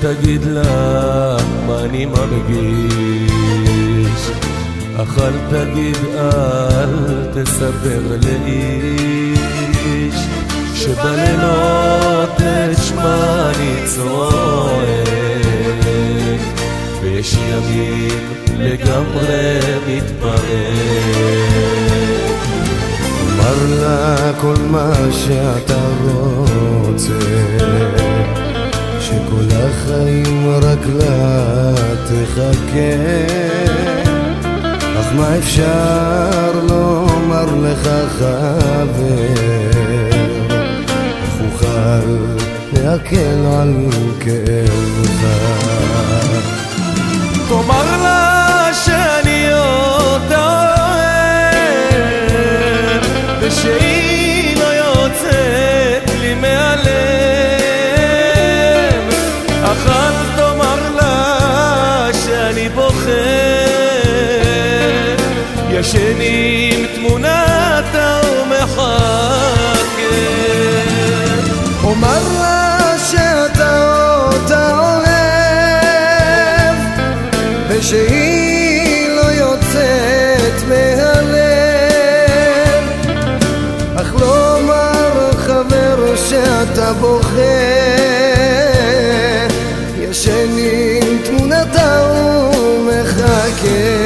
תגיד לה מה אני מרגיש, אך אל תגיד, אל תספר לאיש, שבלילות את שמה אני צועק, ויש ימים לגמרי מתפרק. אמר לה כל מה שאתה רוצה, שכל החיים רק לה תחכה, אך מה אפשר לומר לך חבר, איך אוכל להקל על כאבך. תאמר לה שאני אותה אוהב, ושהיא לא יוצאת לי מהלב, אך אל תאמר לה שאני בוכה, ישן עם תמונתה ומחכה. אומר לה שאתה אותה אוהב, ושהיא לא יוצאת מהלב, אך לא אומר חבר שאתה בוכה, ישן עם תמונתה ומחכה.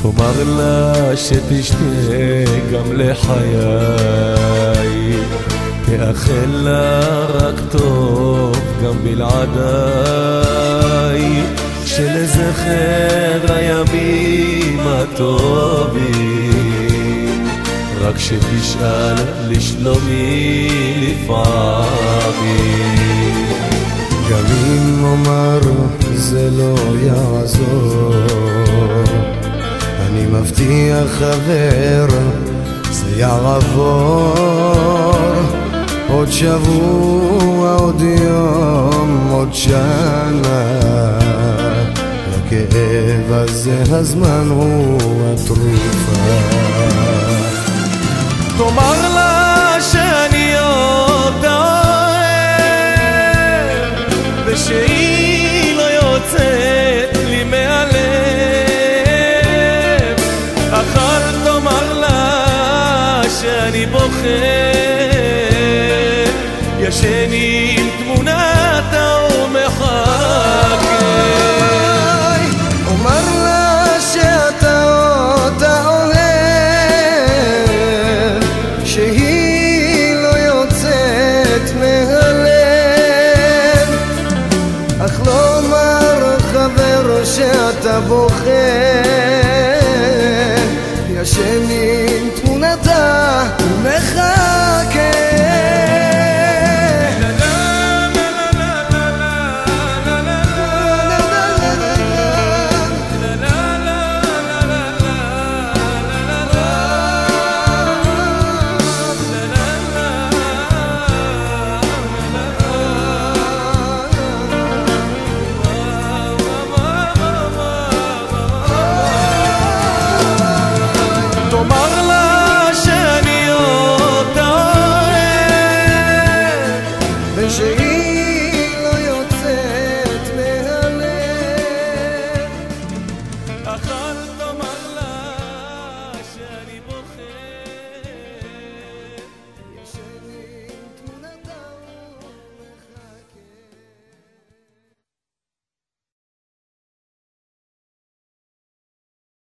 תאמר לה שתשתה גם לחיי, תאחל לה רק טוב גם בלעדיי, שלזכר הימים הטובים, רק שתשאל לשלומי לפעמים. גם אם אומר זה לא יעזור, אני מבטיח חבר זה יעבור, עוד שבוע, עוד יום, עוד שנה, לכאב הזה הזמן הוא התרופה. תאמר לה שאני אותה אוהב, ושהיא לא יוצאת לי מהלב, אך אל תאמר לה שאני בוכה, ישן עם תמונתה ומחכה. אומר לה שאתה אותה אוהב, שהיא לא יוצאת מהלב, אך לא אומר חבר שאתה בוכה, ישן